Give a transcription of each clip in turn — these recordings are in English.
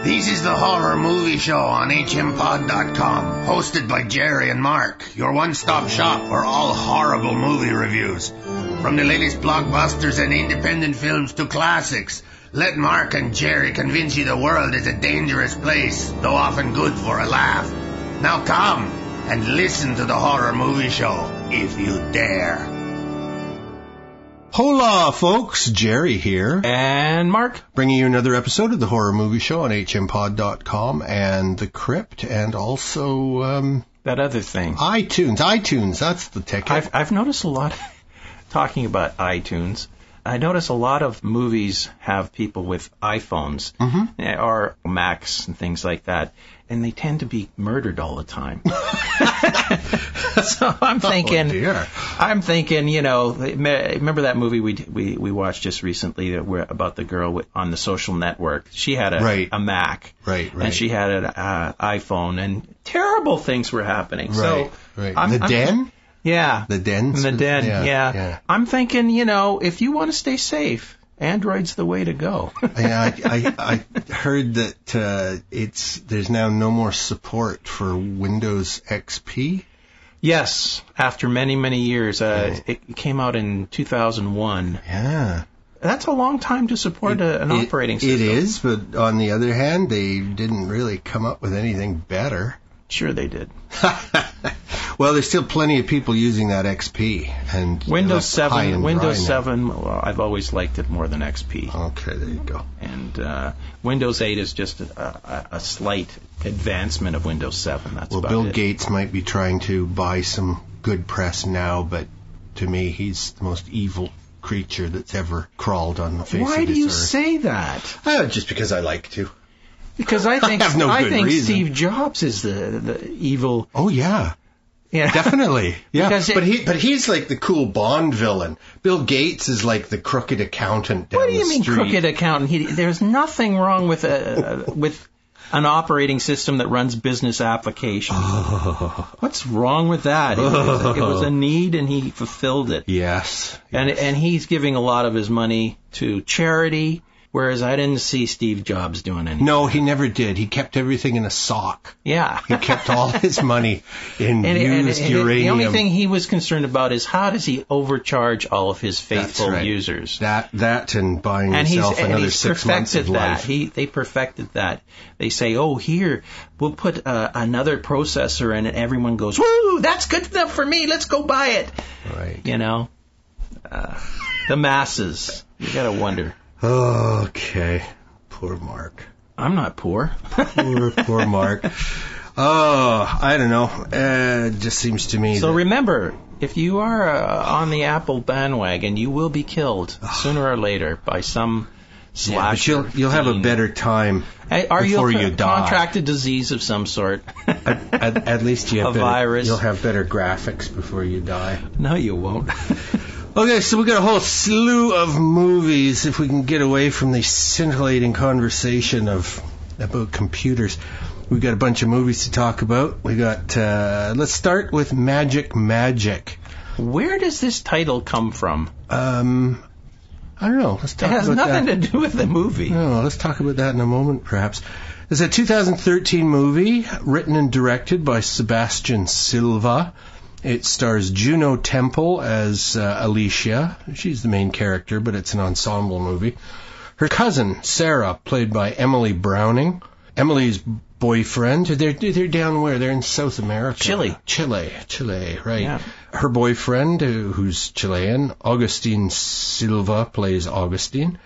This is the Horror Movie Show on hmpod.com, hosted by Jerry and Mark, your one-stop shop for all horrible movie reviews. From the latest blockbusters and independent films to classics, let Mark and Jerry convince you the world is a dangerous place, though often good for a laugh. Now come and listen to the Horror Movie Show, if you dare. Hola, folks. Jerry here. And Mark. Bringing you another episode of the Horror Movie Show on hmpod.com and The Crypt, and also... that other thing. iTunes, that's the ticket. I've noticed a lot, talking about iTunes, I notice a lot of movies have people with iPhones or Macs and things like that, and they tend to be murdered all the time. So I'm thinking, you know, remember that movie we watched just recently about the girl on the Social Network? She had a Mac, and she had an iPhone, and terrible things were happening. Right. The Den? Yeah. The Den? The Den, yeah. I'm thinking, you know, if you want to stay safe, Android's the way to go. I heard that there's now no more support for Windows XP. Yes, after many, many years. It came out in 2001. Yeah. That's a long time to support an operating system. It is, but on the other hand, they didn't really come up with anything better. Sure they did. Well, there's still plenty of people using that XP. And Windows 7, well, I've always liked it more than XP. Okay, there you go. And Windows 8 is just a slight advancement of Windows 7. That's about Bill it. Gates might be trying to buy some good press now, but to me, he's the most evil creature that's ever crawled on the face of this earth. Why do you say that? Just because I like to. Because I think reason. Steve Jobs is the evil. Oh yeah. Yeah. Definitely. Yeah. But he's like the cool Bond villain. Bill Gates is like the crooked accountant down the street. What do you mean crooked accountant? There's nothing wrong with an operating system that runs business applications. What's wrong with that? It was a need and he fulfilled it. Yes. And he's giving a lot of his money to charity. Whereas I didn't see Steve Jobs doing anything. No, he never did. He kept everything in a sock. Yeah. He kept all his money in used uranium. The only thing he was concerned about is how does he overcharge all of his faithful users. That and buying himself another 6 months of life. They perfected that. They say, oh, here, we'll put another processor in it. Everyone goes, woo, that's good enough for me. Let's go buy it. Right. You know, the masses. You got to wonder. Okay. Poor Mark. I'm not poor. Poor Mark. Oh, I don't know. It just seems to me So remember, if you are on the Apple bandwagon, you will be killed sooner or later by some slasher. But you'll have a better time before you die. Contract a disease of some sort. At least you have virus. You'll have better graphics before you die. No, you won't. Okay, so we got a whole slew of movies. If we can get away from the scintillating conversation about computers, we've got a bunch of movies to talk about. We got. Let's start with Magic. Where does this title come from? I don't know. Let's talk about that. It has nothing to do with the movie. No, let's talk about that in a moment, perhaps. It's a 2013 movie written and directed by Sebastian Silva. It stars Juno Temple as Alicia. She's the main character, but it's an ensemble movie. Her cousin, Cera, played by Emily Browning. Emily's boyfriend, they're down where? They're in South America. Chile, right. Yeah. Her boyfriend, who's Chilean, Augustine Silva, plays Augustine.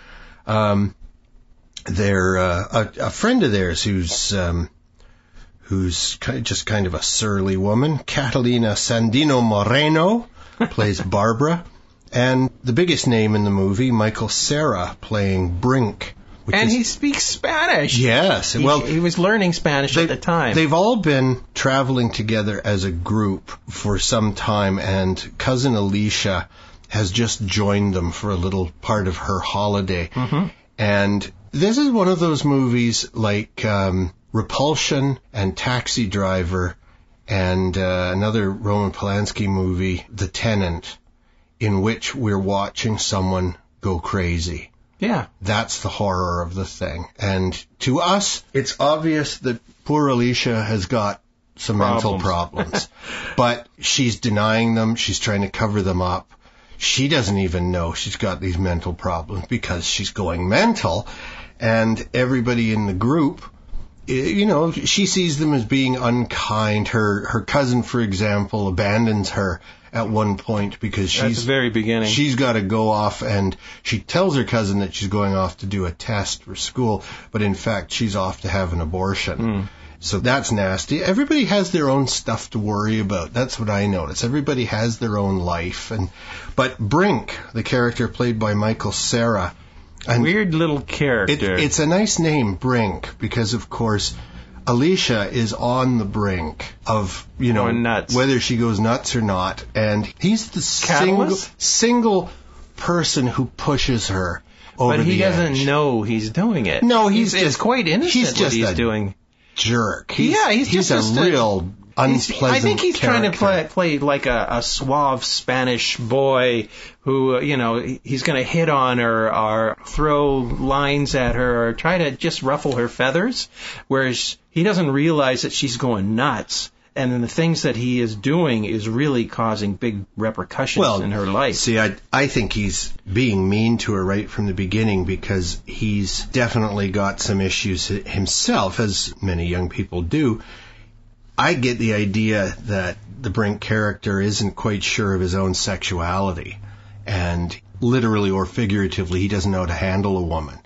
They're a friend of theirs who's just kind of a surly woman. Catalina Sandino Moreno plays Barbara. And the biggest name in the movie, Michael Cera, playing Brink. And he speaks Spanish. Yes. He was learning Spanish at the time. They've all been traveling together as a group for some time, and cousin Alicia has just joined them for a little part of her holiday. Mm-hmm. And this is one of those movies like Repulsion and Taxi Driver and another Roman Polanski movie, The Tenant, in which we're watching someone go crazy. Yeah. That's the horror of the thing. And to us, it's obvious that poor Alicia has got some mental problems. But she's denying them. She's trying to cover them up. She doesn't even know she's got these mental problems because she's going mental. And everybody in the group, you know, she sees them as being unkind. Her cousin, for example, abandons her at one point because at the very beginning. She's got to go off, and she tells her cousin that she's going off to do a test for school, but in fact she's off to have an abortion. So that's nasty. Everybody has their own stuff to worry about. That's what I notice. Everybody has their own life. But Brink, the character played by Michael Cera, weird little character. It's a nice name, Brink, because of course Alicia is on the brink of, you know, whether she goes nuts or not. And he's the single person who pushes her over the edge. But he doesn't know he's doing it. No, it's quite innocent what he's doing. Jerk. He's just a real unpleasant I think he's character. trying to play like a suave Spanish boy who, you know, he's going to hit on her or throw lines at her or try to just ruffle her feathers, whereas he doesn't realize that she's going nuts. And then the things that he is doing is really causing big repercussions in her life. See, I think he's being mean to her right from the beginning because he's definitely got some issues himself, as many young people do. I get the idea that the Brink character isn't quite sure of his own sexuality. And literally or figuratively, he doesn't know how to handle a woman.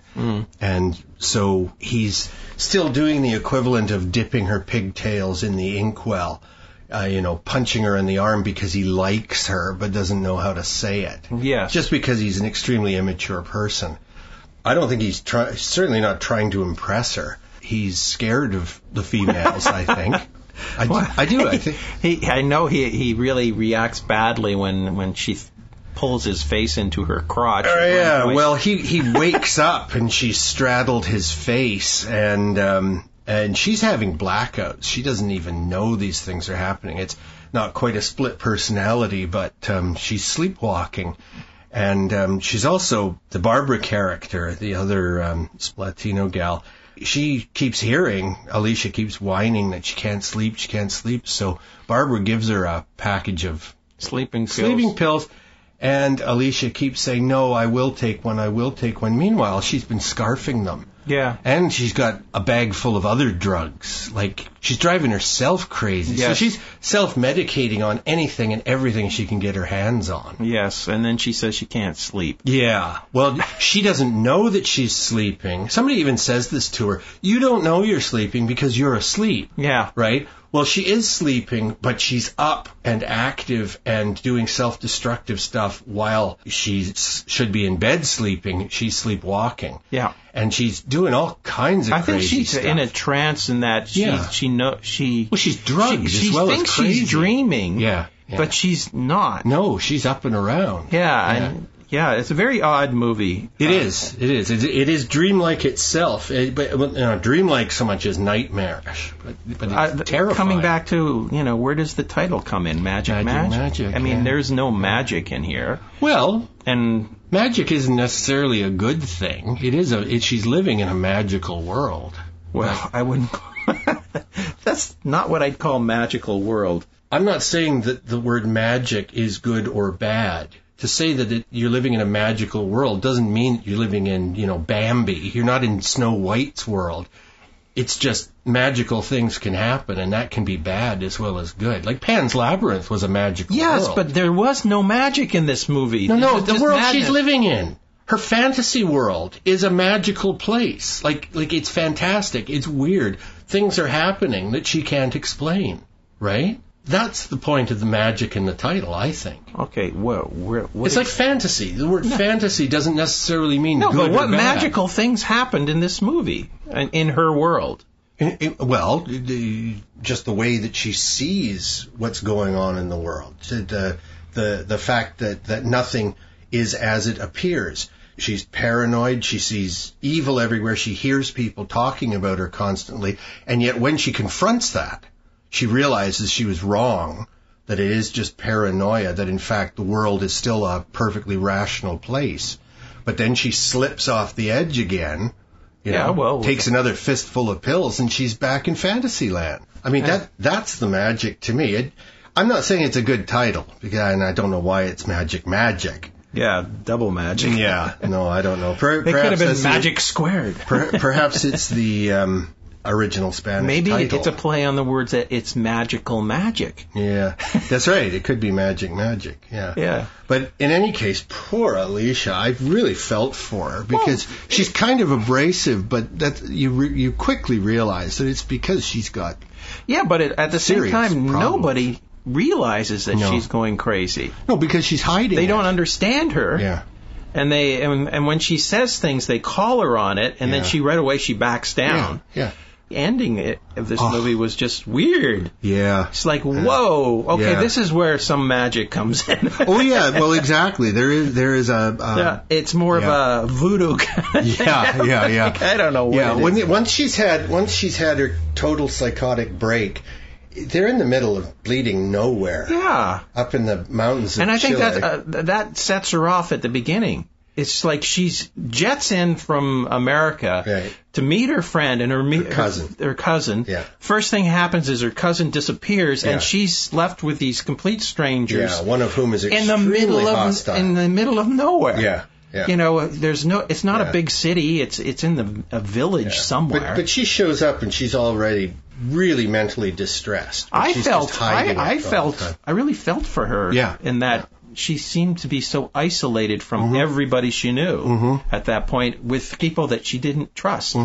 And so he's still doing the equivalent of dipping her pigtails in the inkwell, punching her in the arm because he likes her but doesn't know how to say it. Yes. Just because he's an extremely immature person. I don't think he's certainly not trying to impress her. He's scared of the females, I think. I do. I think I know he really reacts badly when she pulls his face into her crotch. Well, he wakes up and she's straddled his face, and she's having blackouts. She doesn't even know these things are happening. It's not quite a split personality, but she's sleepwalking. And she's also the Barbara character, the other Latino gal. She keeps hearing, Alicia keeps whining that she can't sleep. So Barbara gives her a package of sleeping pills. And Alicia keeps saying, no, I will take one. Meanwhile, she's been scarfing them. Yeah. And she's got a bag full of other drugs. Like, she's driving herself crazy. Yes. So she's self-medicating on anything and everything she can get her hands on. Yes, and then she says she can't sleep. Yeah. Well, she doesn't know that she's sleeping. Somebody even says this to her. You don't know you're sleeping because you're asleep. Yeah. Right? Well, she is sleeping, but she's up and active and doing self-destructive stuff while she should be in bed sleeping. She's sleepwalking. Yeah. And she's doing all kinds of crazy stuff. I think she's in a trance in that she's drugged she as well as crazy. She thinks she's dreaming. Yeah. But she's not. No, she's up and around. Yeah, it's a very odd movie. It is. It is dreamlike itself, but dreamlike so much as nightmarish. But it's terrifying. Coming back to, where does the title come in? Magic. I mean, there's no magic in here. Well, and magic isn't necessarily a good thing. She's living in a magical world. Well, I wouldn't. That's not what I'd call magical world. I'm not saying that the word magic is good or bad. To say that you're living in a magical world doesn't mean you're living in, Bambi. You're not in Snow White's world. It's just magical things can happen, and that can be bad as well as good. Like Pan's Labyrinth was a magical world. Yes, but there was no magic in this movie. No, the world she's living in. Her fantasy world is a magical place. Like it's fantastic. It's weird. Things are happening that she can't explain, right? That's the point of the magic in the title, I think. Okay, well, it's like fantasy. The word fantasy doesn't necessarily mean good or bad. No, but what magical things happened in this movie, in her world? Well, just the way that she sees what's going on in the world. The fact that nothing is as it appears. She's paranoid. She sees evil everywhere. She hears people talking about her constantly. And yet when she confronts that, she realizes she was wrong, that it is just paranoia, that in fact the world is still a perfectly rational place. But then she slips off the edge again, takes another fistful of pills, and she's back in Fantasyland. I mean, that's the magic to me. I'm not saying it's a good title, and I don't know why it's Magic. Yeah, double magic. Yeah, no, I don't know. It could have been Magic Squared. Perhaps it's the original Spanish title. Maybe it's a play on the words that it's magical magic. Yeah, that's right. It could be Magic. Yeah. Yeah. But in any case, poor Alicia, I really felt for her because she's kind of abrasive, but that you quickly realize that it's because she's got but at the same time, problems. Nobody realizes that she's going crazy. No, because she's hiding. They don't understand her. Yeah. And and when she says things, they call her on it, and then right away she backs down. Yeah. The ending of this movie was just weird. Yeah. It's like, whoa, okay, this is where some magic comes in. Oh yeah, well exactly. There is a it's more of a voodoo kind of thing. Yeah. Like, I don't know what it is. Once she's had her total psychotic break, they're in the middle of bleeding nowhere. Yeah. Up in the mountains of Chile. And I think that sets her off at the beginning. It's like she's jets in from America to meet her friend and her cousin. Yeah. First thing happens is her cousin disappears and she's left with these complete strangers. Yeah, one of whom is extremely hostile. In the middle of nowhere. Yeah. You know, it's not a big city. It's in a village somewhere. But she shows up and she's already really mentally distressed. I really felt for her in that she seemed to be so isolated from everybody she knew at that point with people that she didn't trust.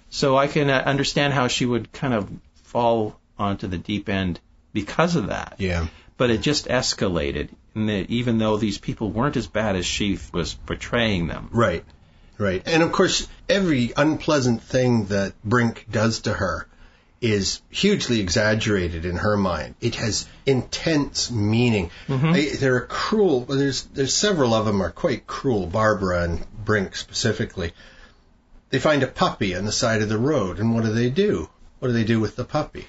So I can understand how she would kind of fall onto the deep end because of that. Yeah. But it just escalated, even though these people weren't as bad as she was portraying them. Right. And of course, every unpleasant thing that Brink does to her is hugely exaggerated in her mind. It has intense meaning. They're cruel. There's several of them are quite cruel. Barbara and Brink specifically. They find a puppy on the side of the road, and what do? What do they do with the puppy?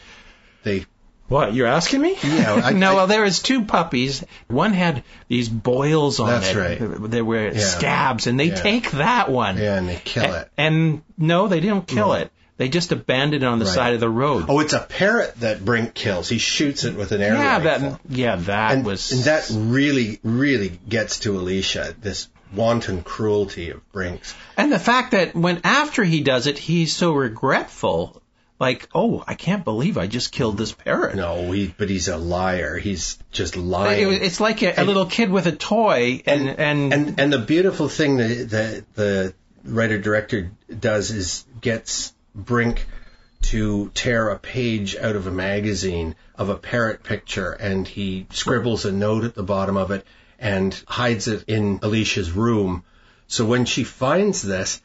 What, you're asking me? Yeah. There was two puppies. One had these boils on it. That's right. There were scabs, and they take that one. Yeah, and they kill it. And no, they didn't kill it. They just abandoned it on the side of the road. Oh, it's a parrot that Brink kills. He shoots it with an air rifle. And that really, really gets to Alicia, this wanton cruelty of Brink's. And the fact that after he does it, he's so regretful. Like, oh, I can't believe I just killed this parrot. No, but he's a liar. He's just lying. It's like a little kid with a toy. And the beautiful thing that the writer-director does is gets Brink to tear a page out of a magazine of a parrot picture, and he scribbles a note at the bottom of it and hides it in Alicia's room. So when she finds this,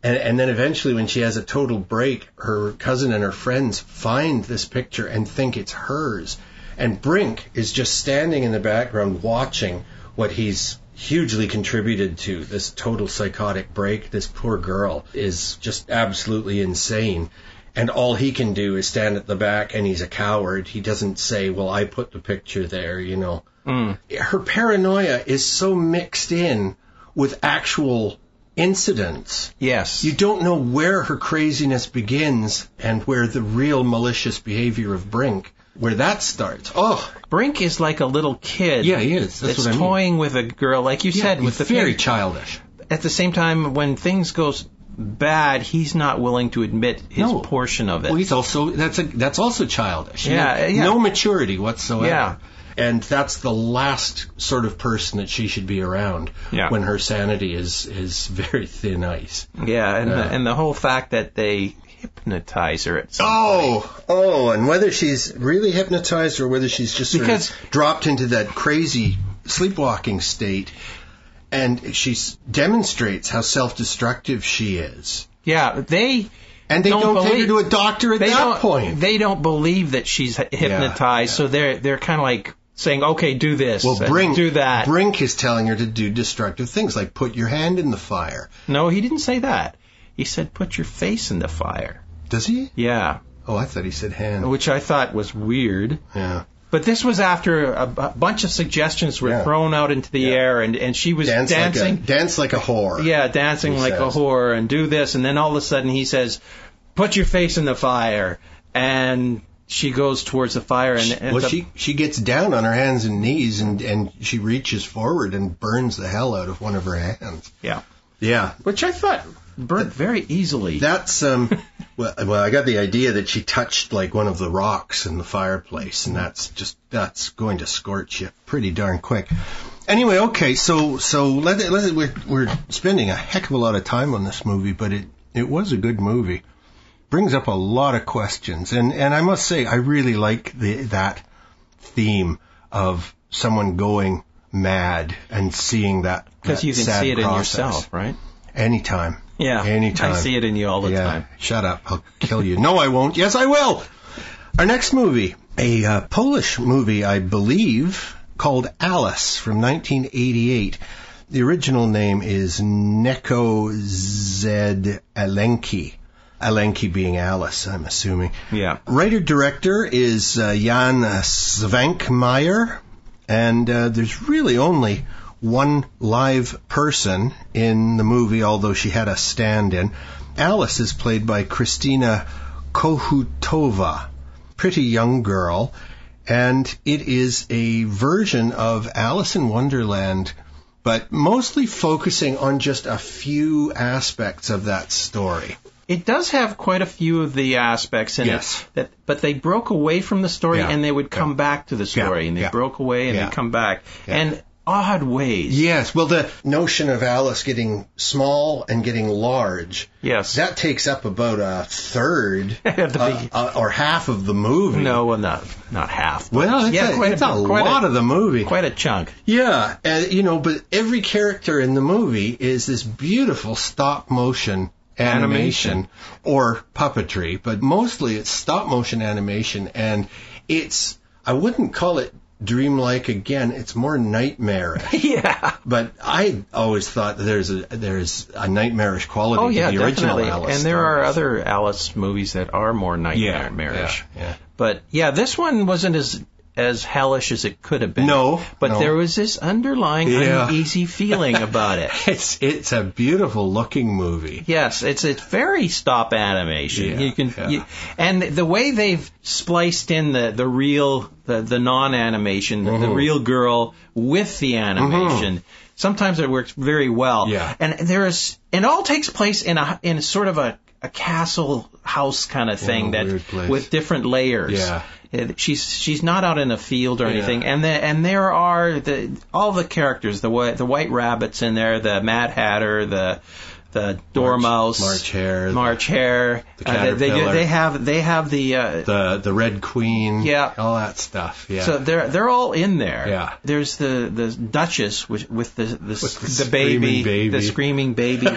and then eventually when she has a total break, her cousin and her friends find this picture and think it's hers. And Brink is just standing in the background watching what he's hugely contributed to, this total psychotic break. This poor girl is just absolutely insane. And all he can do is stand at the back, and he's a coward. He doesn't say, well, I put the picture there, you know. Her paranoia is so mixed in with actual incidents. Yes. You don't know where her craziness begins and where the real malicious behavior of Brink, where that starts. Oh, Brink is like a little kid. Yeah, he is. That's what I mean. Toying with a girl, like you said, with the very childish. At the same time, when things go bad, he's not willing to admit his portion of it. Well, he's also that's also childish. Yeah. No maturity whatsoever. Yeah. And that's the last sort of person that she should be around when her sanity is very thin ice. Yeah, and the whole fact that they hypnotize her at some point. And whether she's really hypnotized or whether she's just sort of dropped into that crazy sleepwalking state, and she demonstrates how self-destructive she is. Yeah, they don't take her to a doctor at that point. They don't believe that she's hypnotized, so they're kind of like saying, okay, do this, do that. Brink is telling her to do destructive things, like put your hand in the fire. No, he didn't say that. He said put your face in the fire. Does he? Yeah. Oh, I thought he said hand. Which I thought was weird. Yeah. But this was after a bunch of suggestions were thrown out into the air, and she was dancing. Dance like a whore. Yeah, dancing like a whore, and do this, and then all of a sudden he says, "Put your face in the fire," and she goes towards the fire, and she gets down on her hands and knees, and she reaches forward and burns the hell out of one of her hands. Yeah, which I thought burnt very easily. That's well, I got the idea that she touched like one of the rocks in the fireplace, and that's going to scorch you pretty darn quick. Anyway, okay, so we're spending a heck of a lot of time on this movie, but it was a good movie. Brings up a lot of questions, and I must say I really like that theme of someone going mad and seeing that because you can see it in yourself, right? Anytime. Yeah, anytime. I see it in you all the time. Shut up, I'll kill you. No, I won't. Yes, I will. Our next movie, a Polish movie, I believe, called Alice from 1988. The original name is Neco z Alenky. Alenky being Alice, I'm assuming. Yeah. Writer-director is Jan Svankmajer, and there's really only one live person in the movie, although she had a stand-in. Alice is played by Kristina Kohutova, pretty young girl, and it is a version of Alice in Wonderland, but mostly focusing on just a few aspects of that story. It does have quite a few of the aspects in it, but they broke away from the story and they would come back to the story, and they broke away and they'd come back. And odd ways. Yes, well, the notion of Alice getting small and getting large, that takes up about a third or half of the movie. No, well, not half. Well, it's a lot of the movie. Quite a chunk. Yeah, but every character in the movie is this beautiful stop-motion animation or puppetry, but mostly it's stop-motion animation, and I wouldn't call it dreamlike again, it's more nightmarish. Yeah. But I always thought there's a nightmarish quality to the original Alice. And there are other Alice movies that are more nightmarish. Yeah. But yeah, this one wasn't as hellish as it could have been. But there was this underlying uneasy feeling about it. It's a beautiful looking movie. Yes, it's very stop animation. And the way they've spliced in the real, the non-animation, the real girl with the animation. Sometimes it works very well. Yeah. And it all takes place in sort of a castle house kind of thing with different layers. Yeah. She's not out in a field or anything, and there are all the characters, the White Rabbit's in there, the Mad Hatter, the Dormouse, March Hare, the Caterpillar. They have the Red Queen, all that stuff. Yeah. So they're all in there. Yeah. There's the Duchess with the baby, the screaming baby.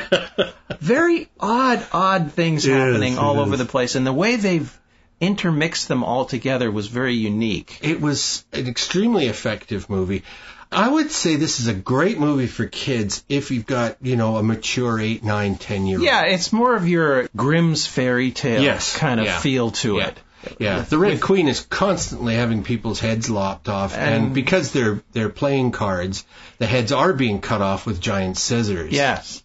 Very odd things happening all over the place, and the way they've intermixed them all together was very unique. It was an extremely effective movie. I would say this is a great movie for kids if you've got, a mature 8, 9, 10-year-old. Yeah, it's more of your Grimm's fairy tale kind of feel to it. Yeah, the Red Queen is constantly having people's heads lopped off, and because they're playing cards, the heads are being cut off with giant scissors. Yes.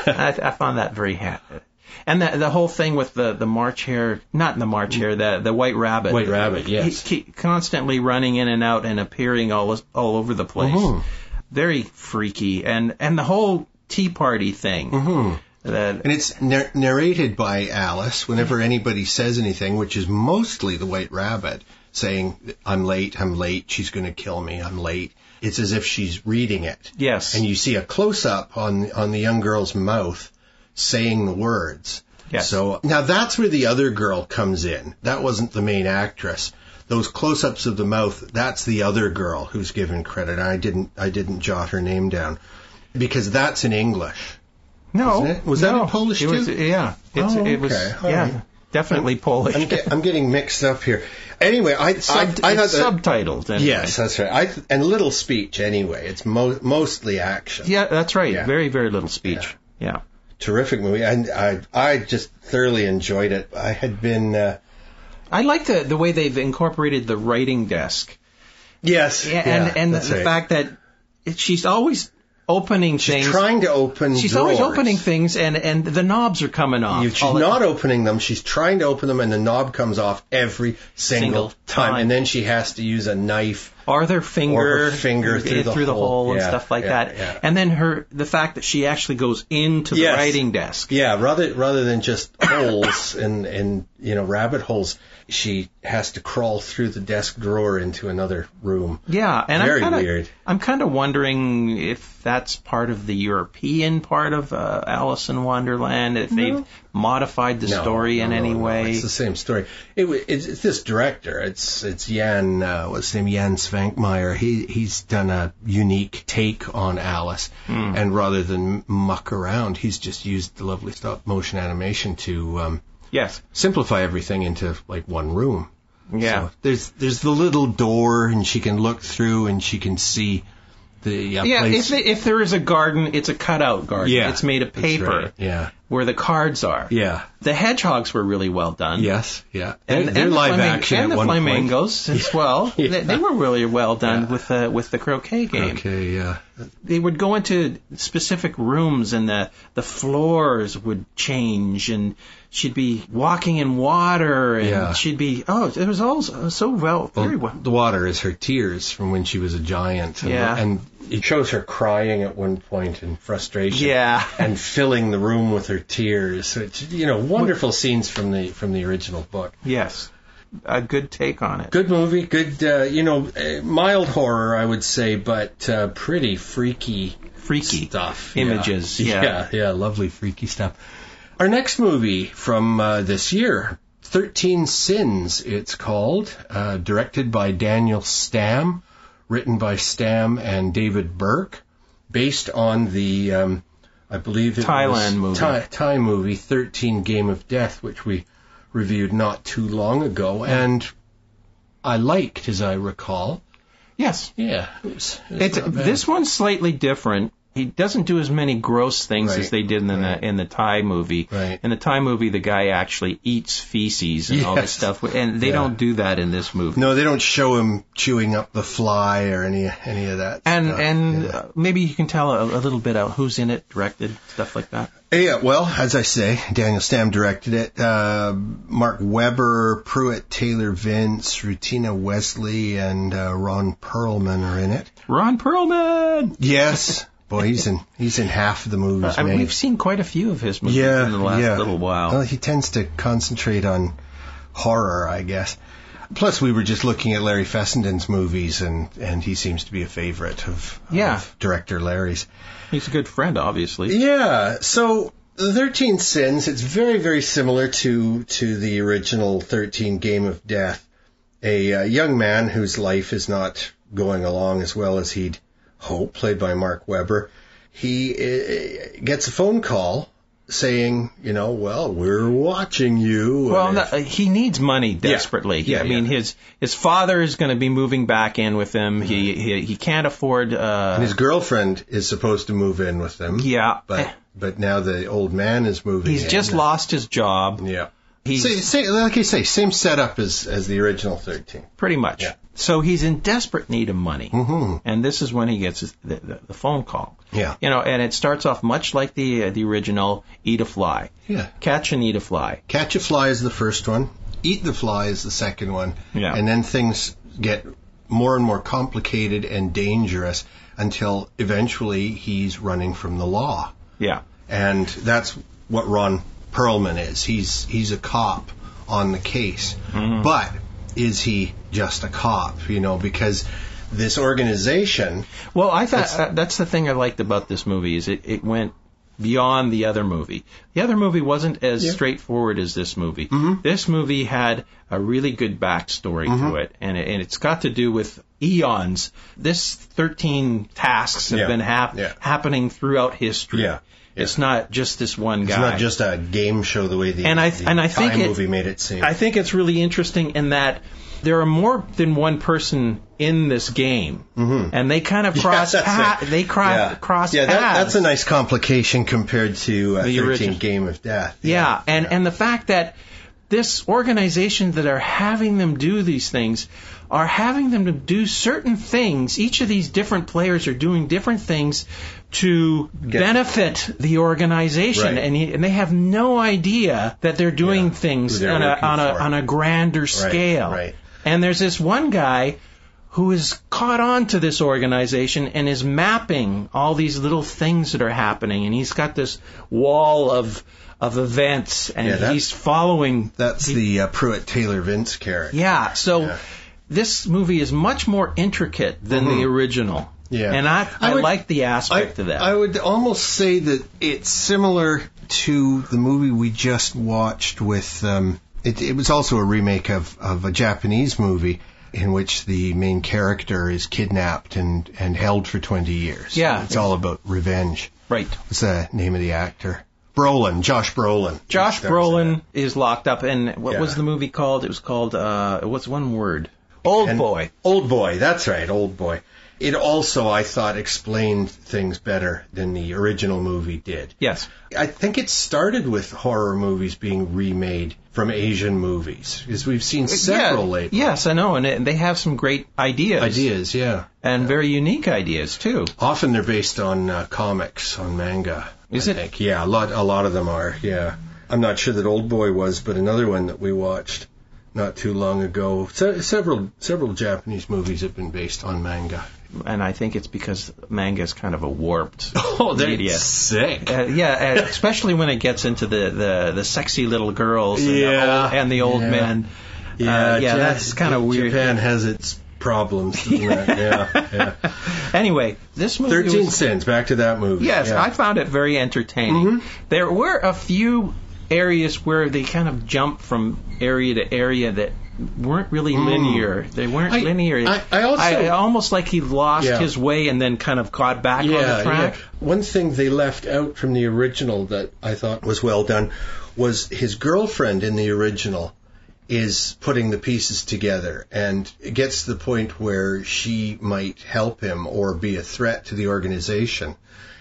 I found that very happy. And the whole thing with the March Hare, not the March Hare, the White Rabbit. White Rabbit, yes. He constantly running in and out and appearing all over the place. Mm-hmm. Very freaky. And the whole Tea Party thing. Mm-hmm. And it's narrated by Alice whenever anybody says anything, which is mostly the White Rabbit saying, I'm late, she's going to kill me, I'm late. It's as if she's reading it. Yes. And you see a close-up on the young girl's mouth saying the words. Yes. So now that's where the other girl comes in. That wasn't the main actress. Those close-ups of the mouth, that's the other girl who's given credit. I didn't jot her name down because that's in English. No. Was that in Polish too? It was right. Definitely Polish. I'm getting mixed up here. Anyway, I thought subtitled. Anyway. Yes, that's right. And little speech anyway. It's mostly action. Yeah, that's right. Yeah. Very, very little speech. Yeah. Terrific movie, and I just thoroughly enjoyed it. I had been. I like the way they've incorporated the writing desk Yes. And the fact that she's always opening things. She's trying to open She's drawers. always opening things, and the knobs are coming off. She's not opening them. She's trying to open them, and the knob comes off every single time. And then she has to use a knife. Or her finger through the hole and stuff like that. Yeah. And then the fact that she actually goes into the writing desk. Yeah, rather than just holes and rabbit holes, she has to crawl through the desk drawer into another room. Yeah, and very weird. I'm kind of wondering if that's part of the European part of Alice in Wonderland, if they've modified the story in any way. No, it's the same story. It's this director. It's Jan. What's his name? Jan Svankmajer. He's done a unique take on Alice, and rather than muck around, he's just used the lovely stop motion animation to simplify everything into like one room. Yeah. So there's the little door, and she can look through, and she can see the place. If there is a garden, it's a cutout garden. Yeah, it's made of paper. Right. Yeah. Where the cards are. Yeah. The hedgehogs were really well done. Yes, yeah. And they're live action at one point. And the flamingos as well. Yeah. They were really well done with the croquet game. Croquet, yeah. They would go into specific rooms, and the floors would change, and she'd be walking in water, and she'd be, it was all so very well. The water is her tears from when she was a giant. And it shows her crying at one point in frustration. Yeah. And filling the room with her tears. So it's, wonderful scenes from the original book. Yes. A good take on it. Good movie. Good, mild horror, I would say, but pretty freaky stuff. Images. Yeah, lovely freaky stuff. Our next movie from this year, 13 Sins, it's called, directed by Daniel Stamm, written by Stamm and David Burke, based on the, I believe it Thailand was movie. Thai movie, 13 Game of Death, which we reviewed not too long ago, and I liked, as I recall. Yes. Yeah. This one's slightly different. He doesn't do as many gross things as they did in the Thai movie. Right. In the Thai movie, the guy actually eats feces and all this stuff, and they don't do that in this movie. No, they don't show him chewing up the fly or any of that. And maybe you can tell a little bit about who's in it, directed, stuff like that. Yeah, well, as I say, Daniel Stamm directed it. Mark Webber, Pruitt Taylor Vince, Rutina Wesley, and Ron Perlman are in it. Ron Perlman! Yes. Boy, he's in half of the movies made. We've seen quite a few of his movies in the last little while. Well, he tends to concentrate on horror, I guess. Plus, we were just looking at Larry Fessenden's movies, and he seems to be a favorite of director Larry's. He's a good friend, obviously. Yeah. So, the 13 Sins, it's very, very similar to the original 13 Game of Death. A young man whose life is not going along as well as he'd hope, played by Mark Webber. He gets a phone call saying, we're watching you. Well, he needs money desperately. Yeah. I mean, his father is going to be moving back in with him. Mm-hmm. He can't afford. And his girlfriend is supposed to move in with him. Yeah, but now the old man is moving. He's just lost his job. Yeah. Like you say, same setup as the original 13. Pretty much. Yeah. So he's in desperate need of money. Mm-hmm. And this is when he gets the phone call. Yeah. And it starts off much like the original Eat a Fly. Yeah. Catch and Eat a Fly. Catch a Fly is the first one. Eat the Fly is the second one. Yeah. And then things get more and more complicated and dangerous until eventually he's running from the law. Yeah. And that's what Ron Perlman is. He's a cop on the case. Mm-hmm. But is he just a cop? Because this organization... Well, I thought that's the thing I liked about this movie, is it went beyond the other movie. The other movie wasn't as straightforward as this movie. Mm-hmm. This movie had a really good backstory to it, and it's got to do with eons. This 13 tasks have been happening throughout history. Yeah. It's not just this one guy. It's not just a game show the way the Thai movie made it seem. I think it's really interesting in that there are more than one person in this game, and they kind of cross paths. Yeah, that's a nice complication compared to 13 Game of Death. And the fact that this organization that are having them do these things are having them to do certain things. Each of these different players are doing different things to benefit the organization, and they have no idea that they're doing things on a grander scale. Right. And there's this one guy who is caught on to this organization and is mapping all these little things that are happening, and he's got this wall of events, and he's following. That's the Pruitt Taylor Vince character. Yeah, so this movie is much more intricate than the original. Yeah. And I like the aspect of that. I would almost say that it's similar to the movie we just watched with, it was also a remake of a Japanese movie in which the main character is kidnapped and held for 20 years. Yeah. It's all about revenge. Right. What's the name of the actor? Josh Brolin. Josh Brolin is locked up, and what was the movie called? It was called, what's one word? Old Boy. Old Boy, that's right, Old Boy. It also, I thought, explained things better than the original movie did. Yes. I think it started with horror movies being remade from Asian movies, because we've seen several lately. Yes, I know, and they have some great ideas. And very unique ideas, too. Often they're based on comics, on manga. Is I it? think. Yeah, a lot of them are, yeah. I'm not sure that Old Boy was, but another one that we watched not too long ago. Several Japanese movies have been based on manga. And I think it's because manga is kind of a warped media. Sick. Especially when it gets into the sexy little girls and the old men. That's kind of weird. Japan has its problems, doesn't it? Anyway, this movie 13 Sins, back to that movie. Yes, I found it very entertaining. Mm-hmm. There were a few areas where they kind of jumped from area to area that weren't really linear. They weren't linear. I almost like he lost his way and then kind of caught back on the track. Yeah. One thing they left out from the original that I thought was well done was his girlfriend in the original is putting the pieces together, and it gets to the point where she might help him or be a threat to the organization.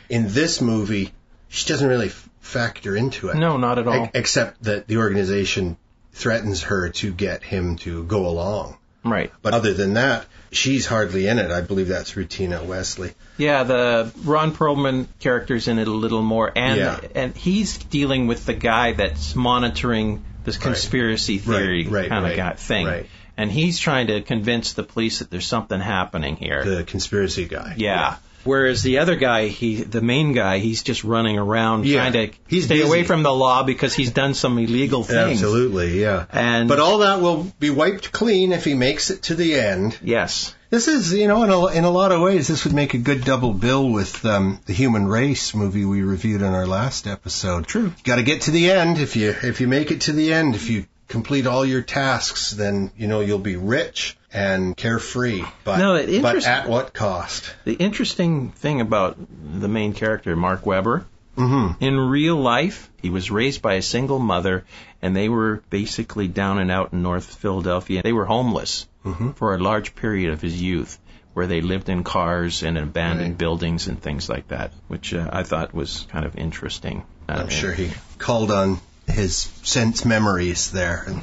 In this movie, she doesn't really factor into it. No, not at all. Except that the organization threatens her to get him to go along. Right. But other than that, she's hardly in it. I believe that's Rutina Wesley. Yeah, the Ron Perlman character's in it a little more, and he's dealing with the guy that's monitoring this conspiracy theory kind of guy thing. Right. And he's trying to convince the police that there's something happening here. The conspiracy guy. Yeah. Whereas the other guy, the main guy, he's just running around trying to stay away from the law because he's done some illegal things. Absolutely, yeah. But all that will be wiped clean if he makes it to the end. Yes. This is, in a lot of ways, this would make a good double bill with the Human Race movie we reviewed on our last episode. True. You got to get to the end. If you make it to the end, if you complete all your tasks, then you'll be rich and carefree. But at what cost? The interesting thing about the main character, Mark Webber, in real life, he was raised by a single mother, and they were basically down and out in North Philadelphia. They were homeless for a large period of his youth, where they lived in cars and abandoned buildings and things like that, which I thought was kind of interesting. I'm sure he called on his sense memories there and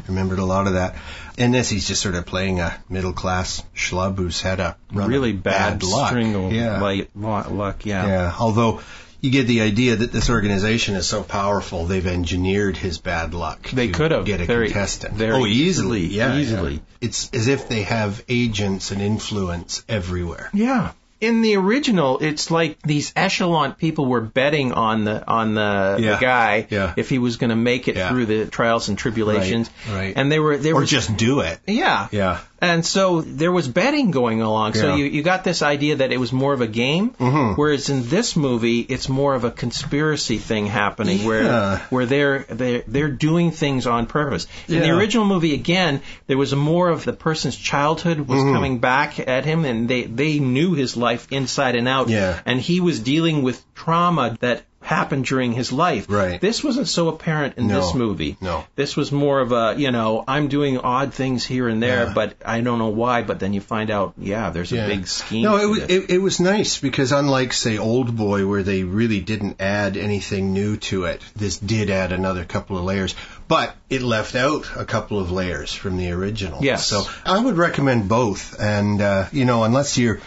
remembered a lot of that. In this, he's just sort of playing a middle-class schlub who's had a really bad luck. String of luck. Yeah, although you get the idea that this organization is so powerful, they've engineered his bad luck. They could have get a contestant. Easily. Yeah. It's as if they have agents and influence everywhere. Yeah. In the original, it's like these echelon people were betting on the guy if he was going to make it through the trials and tribulations. Right. And they were just do it. Yeah. Yeah. And so there was betting going along. So you got this idea that it was more of a game, whereas in this movie it's more of a conspiracy thing happening where they're doing things on purpose. In the original movie, again, there was more of the person's childhood was coming back at him, and they knew his life inside and out, and he was dealing with trauma that happened during his life. Right. This wasn't so apparent in this movie. No. This was more of a, I'm doing odd things here and there, but I don't know why. But then you find out, there's a big scheme. No, it was nice because unlike, say, Old Boy, where they really didn't add anything new to it, this did add another couple of layers. But it left out a couple of layers from the original. Yes. So I would recommend both. And, unless you're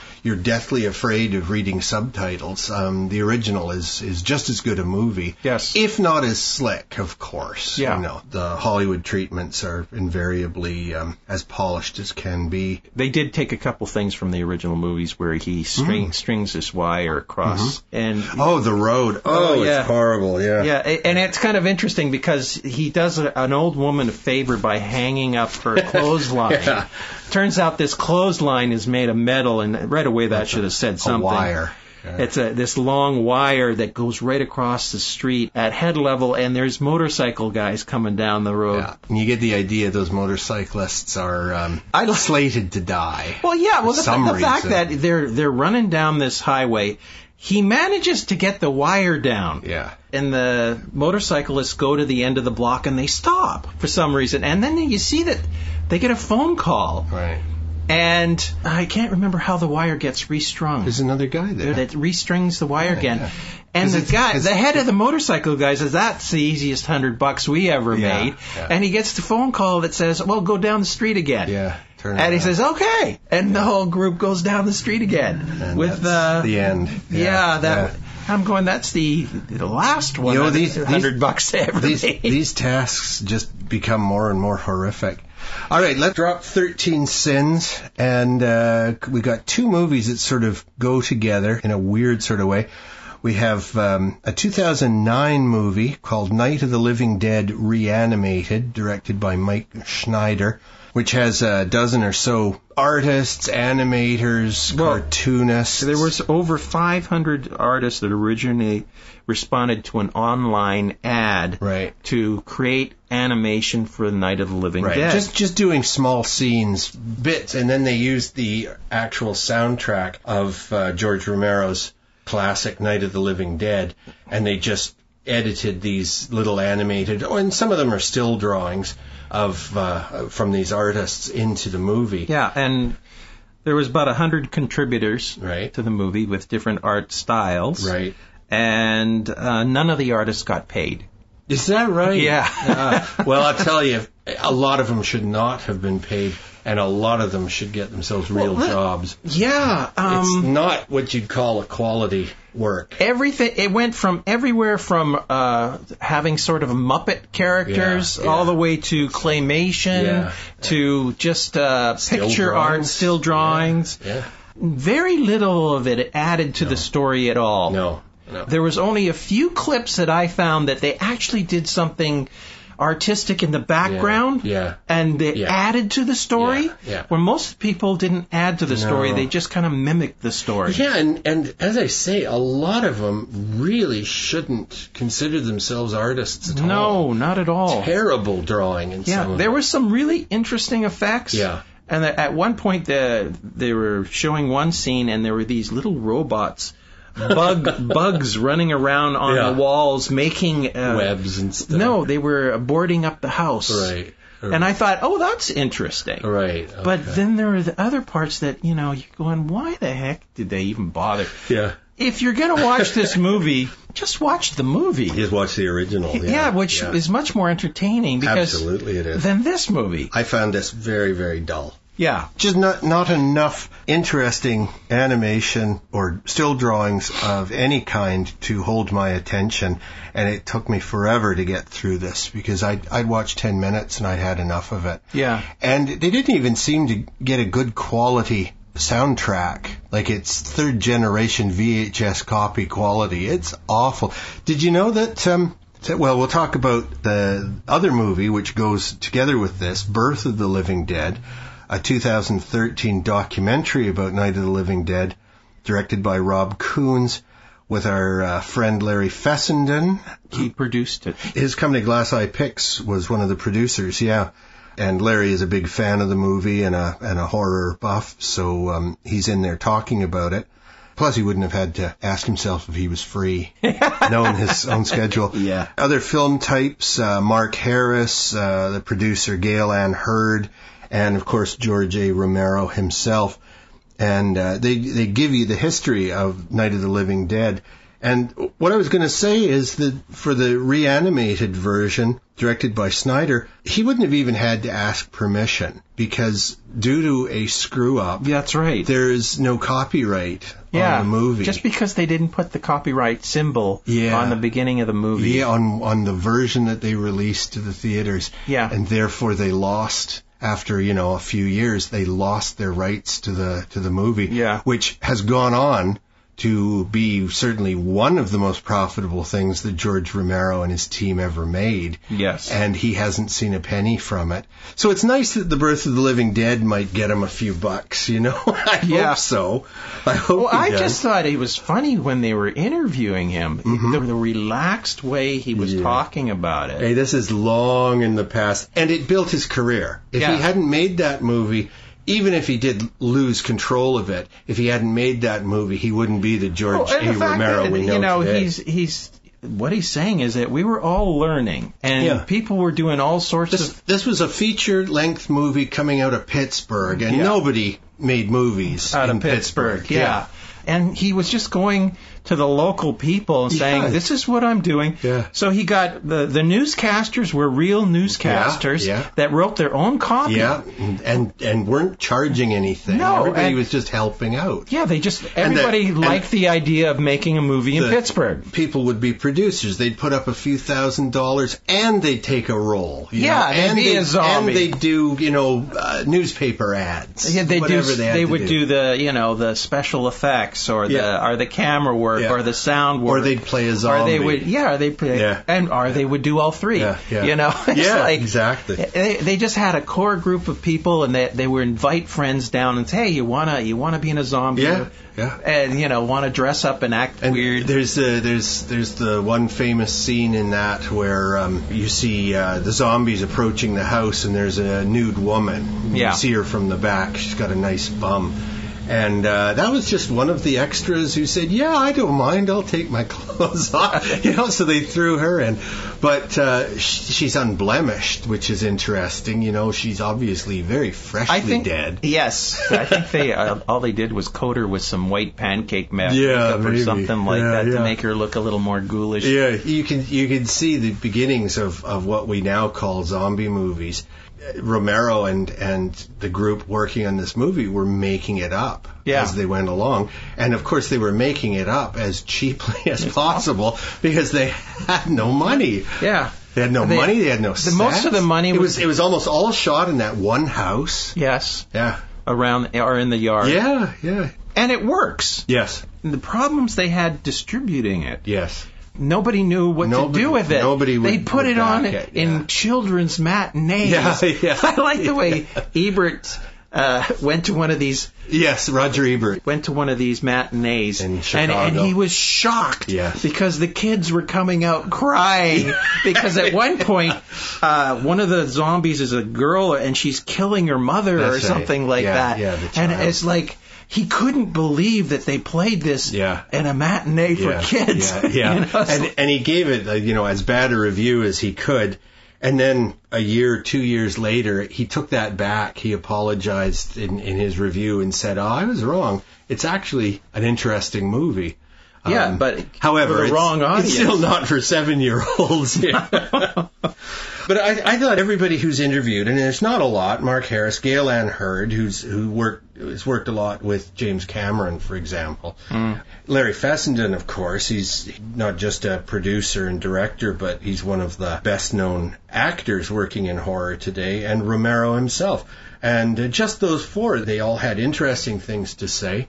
deathly afraid of reading subtitles, the original is just as good a movie. Yes. If not as slick, of course. Yeah. The Hollywood treatments are invariably as polished as can be. They did take a couple things from the original movies where he strings this wire across. And the road. It's horrible, yeah. Yeah, and it's kind of interesting because he does an old woman a favor by hanging up her clothesline. Yeah. Turns out this clothesline is made of metal, and right away that should have said something. A wire. Yeah. It's this long wire that goes right across the street at head level, and there's motorcycle guys coming down the road. Yeah. And you get the idea those motorcyclists are slated to die. Well, the fact that they're running down this highway, he manages to get the wire down. Yeah. And the motorcyclists go to the end of the block and they stop for some reason. And then you see that they get a phone call. Right. And I can't remember how the wire gets restrung. There's another guy there that restrings the wire again. Yeah. And the head of the motorcycle guy says, that's the easiest $100 we ever made. Yeah. And he gets the phone call that says, well, go down the street again. Yeah. And he says, okay. And the whole group goes down the street again. And with the end. I'm going, that's the last one. These $100 they ever made. These tasks just become more and more horrific. All right, let's drop 13 Sins. And we got two movies that sort of go together in a weird sort of way. We have a 2009 movie called Night of the Living Dead Reanimated, directed by Mike Schneider, which has a dozen or so artists, animators, cartoonists. There was over 500 artists that originally responded to an online ad to create animation for the Night of the Living Dead. Just doing small scenes, bits, and then they used the actual soundtrack of George Romero's classic Night of the Living Dead, and they just edited these little animated, and some of them are still drawings of from these artists into the movie. Yeah, and there was about 100 contributors to the movie with different art styles. Right. And none of the artists got paid. Is that right? Yeah. Well, I'll tell you, a lot of them should not have been paid, and a lot of them should get themselves real jobs. Yeah. It's not what you'd call a quality work. Everything, it went from everywhere from having sort of Muppet characters all the way to claymation to just picture art, still drawings. Yeah. Very little of it added to the story at all. No. There was only a few clips that I found that they actually did something artistic in the background, and they added to the story, where most people didn't add to the story, they just kind of mimicked the story. Yeah, and as I say, a lot of them really shouldn't consider themselves artists at all. No, not at all. Terrible drawing in some of there them. were some really interesting effects. Yeah. And at one point, they were showing one scene, and there were these little robots, bugs running around on the walls, making webs and stuff. No, they were boarding up the house. Right. And I thought, that's interesting. Right. Okay. But then there are the other parts that, you're going, why the heck did they even bother? Yeah. If you're going to watch this movie, just watch the movie. Just watch the original. Which is much more entertaining Absolutely it is. than this movie. I found this very, very dull. Yeah. Just not enough interesting animation or still drawings of any kind to hold my attention, and it took me forever to get through this because I'd watch 10 minutes and I'd had enough of it. Yeah. And they didn't even seem to get a good quality soundtrack. Like it's third generation VHS copy quality. It's awful. Did you know that well, we'll talk about the other movie which goes together with this, Birth of the Living Dead, a 2013 documentary about Night of the Living Dead, directed by Rob Coons, with our friend Larry Fessenden. He produced it. His company Glass Eye Pix was one of the producers, And Larry is a big fan of the movie and a horror buff, so he's in there talking about it. Plus, he wouldn't have had to ask himself if he was free, knowing his own schedule. Yeah. Other film types, Mark Harris, the producer Gail Ann Hurd, and, of course, George A. Romero himself. And they give you the history of Night of the Living Dead. And what I was going to say is that for the Reanimated version, directed by Snyder, he wouldn't have even had to ask permission because due to a screw-up, that's right, there's no copyright on the movie. Just because they didn't put the copyright symbol on the beginning of the movie. Yeah, on the version that they released to the theaters. Yeah. And therefore they lost... After, a few years, they lost their rights to the movie, which has gone on to be certainly one of the most profitable things that George Romero and his team ever made. Yes. And he hasn't seen a penny from it. So it's nice that The Birth of the Living Dead might get him a few bucks, I hope so. I just thought it was funny when they were interviewing him. The relaxed way he was talking about it. Hey, this is long in the past. And it built his career. If he hadn't made that movie... Even if he did lose control of it, if he hadn't made that movie, he wouldn't be the George A. Romero we know today. He's what he's saying is that we were all learning, and people were doing all sorts of... This was a feature-length movie coming out of Pittsburgh, and nobody made movies out in of Pittsburgh. Yeah. And he was just going to the local people and saying, this is what I'm doing. Yeah. So he got the newscasters were real newscasters that wrote their own copy. Yeah, and weren't charging anything. No. Everybody was just helping out. Yeah, everybody liked the idea of making a movie in Pittsburgh. People would be producers. They'd put up a few $1,000s and they'd take a role. They'd be a zombie. And they'd do, newspaper ads. Yeah, they would do the special effects or the camera work or the sound work, or they'd play a zombie, they would do all three. Exactly. They just had a core group of people, and they would invite friends down and say, hey, you wanna be in a zombie? And want to dress up and act weird. There's the one famous scene in that where you see the zombies approaching the house, and there's a nude woman. You see her from the back. She's got a nice bum. And that was just one of the extras who said, I don't mind, I'll take my clothes off. So they threw her in. But she's unblemished, which is interesting. She's obviously very freshly dead. Yes. I think all they did was coat her with some white pancake makeup or something like that to make her look a little more ghoulish. Yeah, you can see the beginnings of what we now call zombie movies. Romero and the group working on this movie were making it up as they went along. And, of course, they were making it up as cheaply as possible because they had no money. Yeah. They had no money. They had no sets. Most of the money it was almost all shot in that one house. Yes. Yeah. Around or in the yard. Yeah, yeah. And it works. Yes. And the problems they had distributing it. Yes. Nobody knew what to do with it. They put it on in children's matinees. Yeah. I like the way Ebert went to one of these. Yes, Roger Ebert went to one of these matinees in Chicago. And he was shocked because the kids were coming out crying because at one point one of the zombies is a girl and she's killing her mother or something like that. Yeah, the child. And it's like he couldn't believe that they played this in a matinee for kids. Yeah. And he gave it as bad a review as he could. And then a year, 2 years later, he took that back. He apologized in his review and said, I was wrong. It's actually an interesting movie. But however, for the wrong audience. It's still not for 7-year-olds. But I thought everybody who's interviewed, and there's not a lot, Mark Harris, Gail Ann Hurd, has worked a lot with James Cameron, for example. Larry Fessenden, of course, he's not just a producer and director, but he's one of the best-known actors working in horror today, and Romero himself. And just those four, they all had interesting things to say.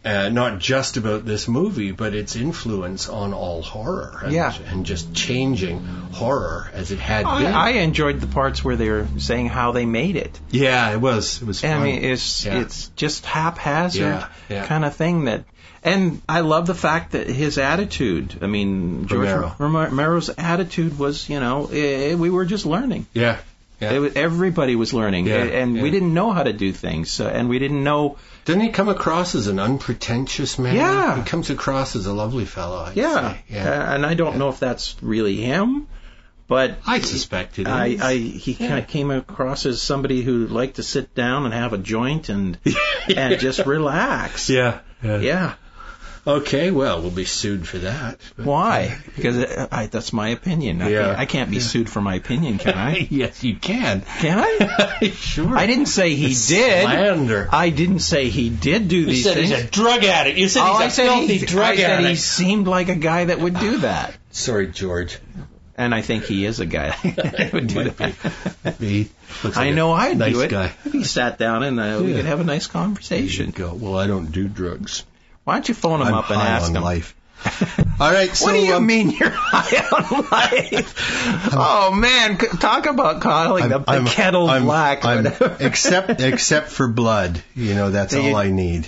Not just about this movie, but its influence on all horror and just changing horror as it had been. I enjoyed the parts where they were saying how they made it. Yeah, it was fun. I mean, it's just haphazard kind of thing and I love the fact that his attitude, I mean, George Romero's attitude was, we were just learning. Yeah. Everybody was learning, and we didn't know how to do things, and we didn't know. Didn't he come across as an unpretentious man? Yeah. He comes across as a lovely fellow, I'd say. Yeah. And I don't know if that's really him, but I suspect it is. He kind of came across as somebody who liked to sit down and have a joint and just relax. Yeah. Okay, well, we'll be sued for that. Why? Because that's my opinion. I can't be sued for my opinion, can I? Yes, you can. Can I? Sure. I didn't say he did. Slander. I didn't say he did do these things. You said he's a drug addict. You said he's a filthy drug addict. I said he seemed like a guy that would do that. Sorry, George. And I think he is a guy that would do that. I know I'd do it. Guy. If he sat down and we could have a nice conversation. Go. Well, I don't do drugs. Why don't you phone him up and ask him? Life. All right. So, what do you mean you're high on life? Oh man, talk about calling the kettle black. Except for blood, that's all I need.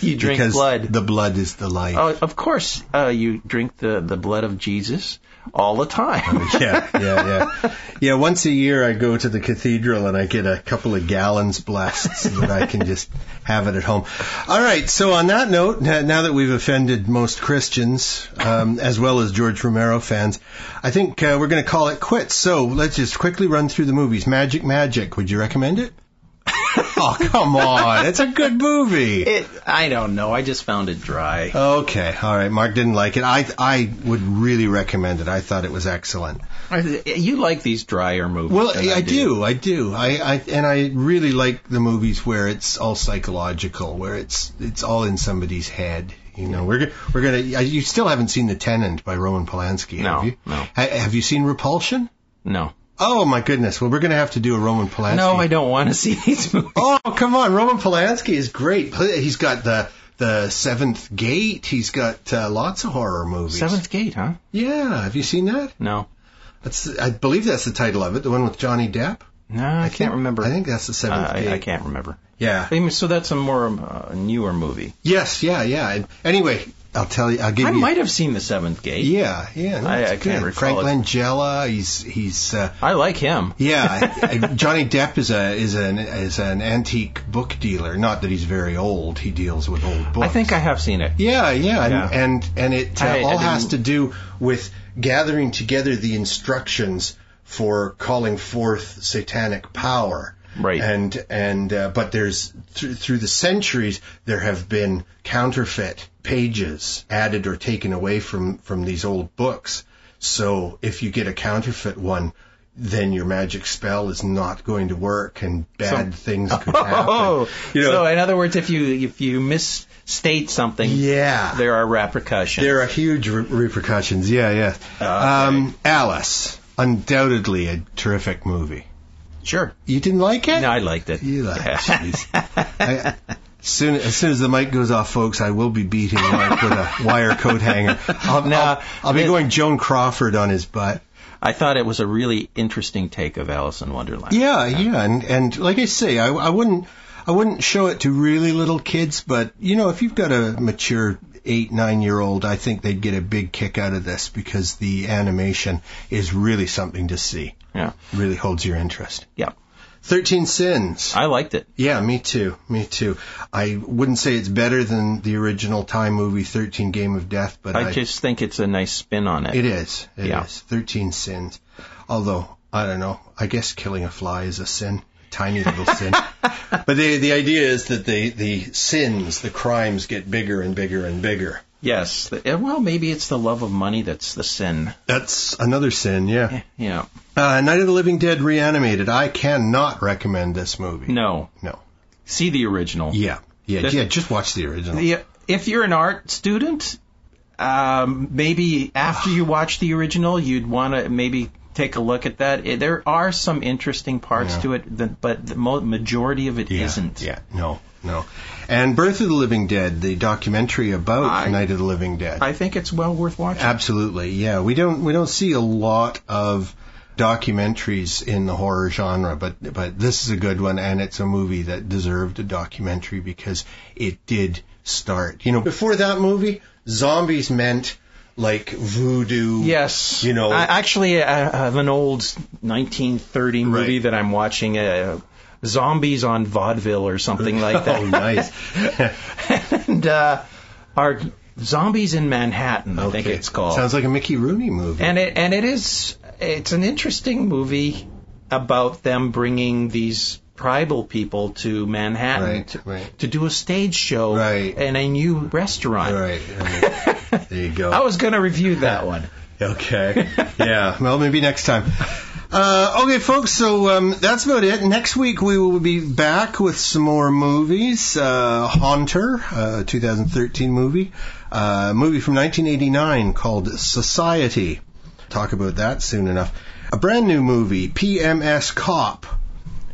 You drink because blood. The blood is the life. Oh, of course, you drink the blood of Jesus all the time. Yeah. Once a year, I go to the cathedral and I get a couple of gallons blessed so that I can just have it at home. All right. So on that note, now that we've offended most Christians, as well as George Romero fans, I think we're going to call it quits. So let's just quickly run through the movies. Magic. Would you recommend it? Oh, come on. It's a good movie. I don't know. I just found it dry. Okay. All right. Mark didn't like it. I would really recommend it. I thought it was excellent. You like these drier movies. Well, I do. And I really like the movies where it's all psychological, where it's all in somebody's head. We're gonna. You still haven't seen The Tenant by Roman Polanski, have you? No. Have you seen Repulsion? No. Oh, my goodness. Well, we're going to have to do a Roman Polanski. No, I don't want to see these movies. Oh, come on. Roman Polanski is great. He's got the Seventh Gate. He's got lots of horror movies. Seventh Gate, huh? Yeah. Have you seen that? No. I believe that's the title of it, the one with Johnny Depp. No, I can't remember. I think that's the Seventh Gate. I can't remember. Yeah. So that's a more newer movie. Yes, yeah. Anyway, I'll give you. I might have seen the Seventh Gate. Yeah. No, I can't recall. Frank Langella, he's. I like him. Yeah, Johnny Depp is an antique book dealer. Not that he's very old. He deals with old books. I think I have seen it. Yeah. And it all has to do with gathering together the instructions for calling forth satanic power. Right. But there's through the centuries there have been counterfeit pages added or taken away from these old books. So if you get a counterfeit one, then your magic spell is not going to work and bad things could happen. So in other words, if you misstate something, there are repercussions. There are huge repercussions. Yeah. Okay. Alice, undoubtedly a terrific movie. Sure. You didn't like it? No, I liked it. You liked it. As soon as the mic goes off, folks, I will be beating Mark with a wire coat hanger. I'll be going Joan Crawford on his butt. I thought it was a really interesting take of Alice in Wonderland. Yeah. And like I say, I wouldn't show it to really little kids, but if you've got a mature 8-9-year-old, I think they'd get a big kick out of this because the animation is really something to see. Yeah. Really holds your interest. Yeah. 13 Sins. I liked it. Yeah, me too. I wouldn't say it's better than the original Time movie 13 Game of Death, but I just think it's a nice spin on it. It is. It is. 13 Sins. Although, I don't know, I guess killing a fly is a sin. Tiny little sin. But the idea is that the sins, the crimes get bigger and bigger and bigger. Yes. Well, maybe it's the love of money that's the sin. That's another sin, yeah. Yeah. Night of the Living Dead Reanimated. I cannot recommend this movie. No. See the original. Yeah. Just watch the original. If you're an art student, maybe after you watch the original, you'd want to maybe take a look at that. There are some interesting parts to it, but the majority of it isn't. Yeah, no. And Birth of the Living Dead, the documentary about Night of the Living Dead. I think it's well worth watching. Absolutely, yeah. We don't see a lot of documentaries in the horror genre, but this is a good one, and it's a movie that deserved a documentary because it did start. Before that movie, zombies meant like voodoo. Yes. You know. Actually, I have an old 1930 movie that I'm watching, Zombies on Vaudeville or something like that. Oh, nice. And our Zombies in Manhattan, I think it's called. Sounds like a Mickey Rooney movie. And it's an interesting movie about them bringing these tribal people to Manhattan to do a stage show in a new restaurant. Right. There you go. I was going to review that one. Okay. Yeah. Well, maybe next time. Okay, folks, so that's about it. Next week we will be back with some more movies. Haunter, 2013 movie. A movie from 1989 called Society. Talk about that soon enough. A brand new movie, PMS Cop.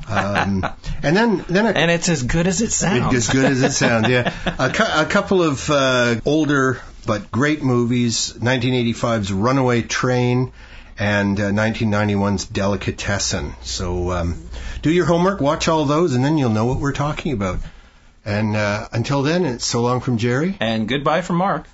And it's as good as it sounds. As good as it sounds, yeah. A couple of older but great movies, 1985's Runaway Train and 1991's Delicatessen. So do your homework, watch all those, and then you'll know what we're talking about. And until then, it's so long from Jerry. And goodbye from Mark.